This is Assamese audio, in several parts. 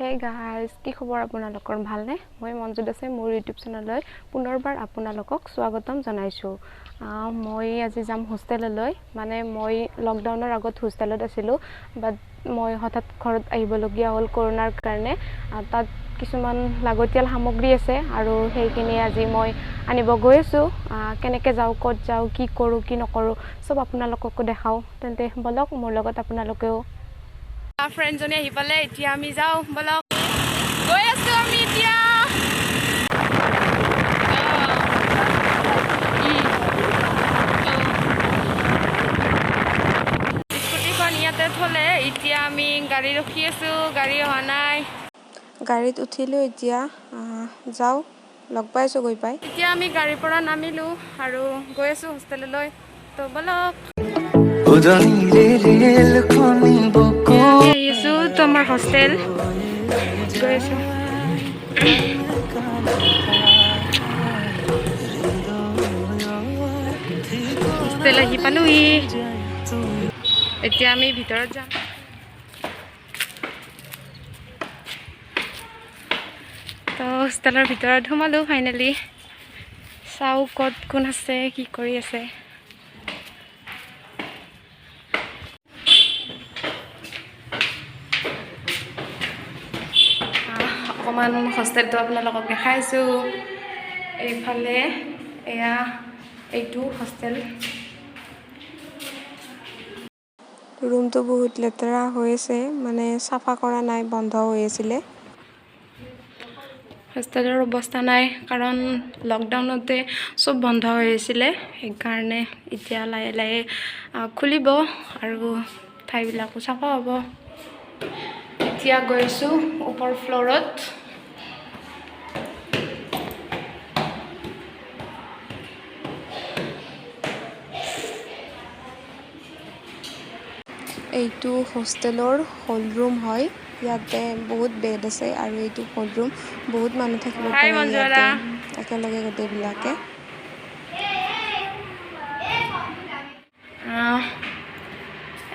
হে গাইজ কি খবৰ আপোনালোকৰ ভালনে মই মঞ্জু দাসে মোৰ ইউটিউব চেনেললৈ পুনৰবাৰ আপোনালোকক স্বাগতম জনাইছোঁ মই আজি যাম হোষ্টেললৈ মানে মই লকডাউনৰ আগত হোষ্টেলত আছিলোঁ বাট মই হঠাৎ ঘৰত আহিবলগীয়া হ'ল কৰোনাৰ কাৰণে তাত কিছুমান লাগতিয়াল সামগ্ৰী আছে আৰু সেইখিনি আজি মই আনিব গৈ আছোঁ কেনেকৈ যাওঁ ক'ত যাওঁ কি কৰোঁ কি নকৰোঁ সব আপোনালোককো দেখাওঁ তেন্তে বলক মোৰ লগত আপোনালোকেও ফ্ৰেণ্ডজনী আহি পালে এতিয়া আমি যাওঁ বলক গৈ আছোঁ আমি এতিয়া স্কুটিখন ইয়াতে থ'লে এতিয়া আমি গাড়ী ৰখি আছোঁ গাড়ী অহা নাই গাড়ীত উঠিলোঁ এতিয়া যাওঁ লগ পাইছোঁ গৈ পাই এতিয়া আমি গাড়ীৰ পৰা নামিলোঁ আৰু গৈ আছোঁ হোষ্টেললৈ তো বলক আহিছোঁ তো আমাৰ হোষ্টেল গৈ আছোঁ হোষ্টেল আহি পালোহি এতিয়া আমি ভিতৰত যাম তো হোষ্টেলৰ ভিতৰত সোমালোঁ ফাইনেলি চাওঁ ক'ত কোন আছে কি কৰি আছে অকণমান হোষ্টেলটো আপোনালোকক দেখাইছোঁ এইফালে এয়া এইটো হোষ্টেল ৰুমটো বহুত লেতেৰা হৈ আছে মানে চাফা কৰা নাই বন্ধ হৈ আছিলে হোষ্টেলৰ অৱস্থা নাই কাৰণ লকডাউনতে চব বন্ধ হৈ আছিলে সেইকাৰণে এতিয়া লাহে লাহে খুলিব আৰু ঠাইবিলাকো চাফা হ'ব এতিয়া গৈছোঁ ওপৰ ফ্ল'ৰত এইটো হোষ্টেলৰ হল ৰুম হয় ইয়াতে বহুত বেড আছে আৰু এইটো হল ৰুম বহুত মানুহ থাকিব পাৰে ইয়াতে একেলগে গোটেইবিলাকে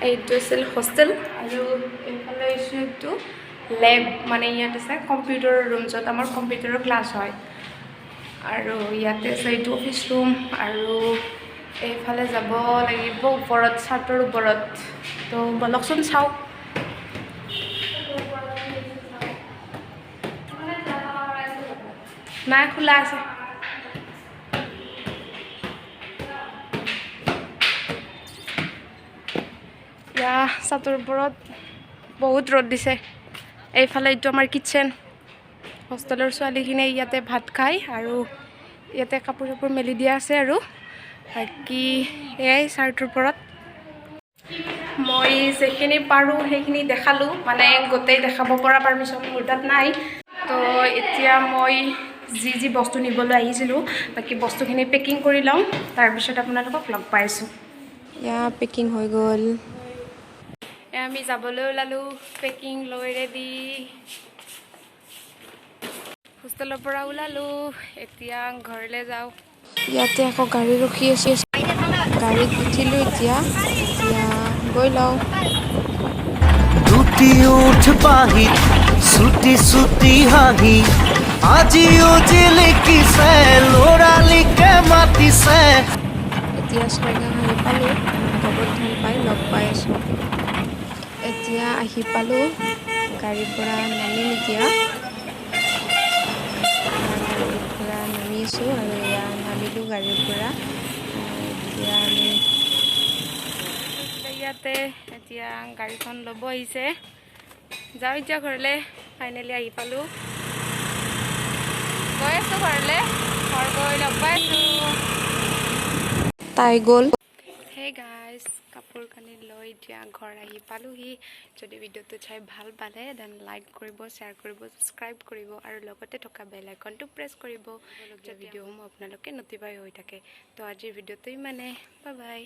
এইটো আছিল হোষ্টেল আৰু এইফালে এইটো লেব মানে ইয়াত আছে কম্পিউটাৰৰ ৰুম য'ত আমাৰ কম্পিউটাৰৰ ক্লাছ হয় আৰু ইয়াতে আছে এইটো অফিচ ৰুম আৰু এইফালে যাব লাগিব ওপৰত চাৰ্টৰ ওপৰত তো বলকচোন চাওক নাই খোলা আছে ইয়া চাৰ্টৰ ওপৰত বহুত ৰ'দ দিছে এইফালে এইটো আমাৰ কিটচেন হোষ্টেলৰ ছোৱালীখিনিয়ে ইয়াতে ভাত খায় আৰু ইয়াতে কাপোৰ চাপোৰ মেলি দিয়া আছে আৰু বাকী এয়াই চাৰ্টৰ ওপৰত মই যিখিনি পাৰোঁ সেইখিনি দেখালোঁ মানে গোটেই দেখাব পৰা পাৰ্মিশ্যন মোৰ তাত নাই তো এতিয়া মই যি বস্তু নিবলৈ আহিছিলোঁ বাকী বস্তুখিনি পেকিং কৰি লওঁ তাৰপিছত আপোনালোকক লগ পাইছোঁ এয়া পেকিং হৈ গ'ল আমি যাবলৈ ওলালোঁ পেকিং লৈ ৰেডি হোষ্টেলৰ পৰা ওলালোঁ এতিয়া ঘৰলৈ যাওঁ ইয়াতে আকৌ গাড়ী ৰখি আছে গাড়ীত উঠিলোঁ এতিয়া গৈ লওঁ দুটি উঠ পাহি ছুটি ছুটি হাঁহি আজিও জিলিকিছে ল'ৰালিকে মাতিছে এতিয়া ছয়গাঁও আহি পালোঁ গোবৰ্ধন পাই লগ পাই আছোঁ এতিয়া আহি পালোঁ গাড়ীৰ পৰা নামিম এতিয়া গাড়ীৰ পৰা নামি আছোঁ আৰু এয়া নামিলোঁ গাড়ীৰ পৰা এতিয়া আমি ইয়াতে এতিয়া গাড়ীখন ল'ব আহিছে যাওঁ এতিয়া ঘৰলৈ ফাইনেলি আহি পালোঁ গৈ আছোঁ ঘৰলৈ ঘৰ গৈ লগ পাইছোঁ তাই গ'ল হে গাইজ কাপোৰ কানি লৈ এতিয়া ঘৰ আহি পালোহি যদি ভিডিঅ'টো চাই ভাল পালে দেন লাইক কৰিব শ্বেয়াৰ কৰিব ছাবস্ক্ৰাইব কৰিব আৰু লগতে থকা বেল আইকনটো প্ৰেছ কৰিব যাতে ভিডিঅ'সমূহ আপোনালোকে ন'টিফাই হৈ থাকে তো আজিৰ ভিডিঅ'টো ইমানে বাই বাই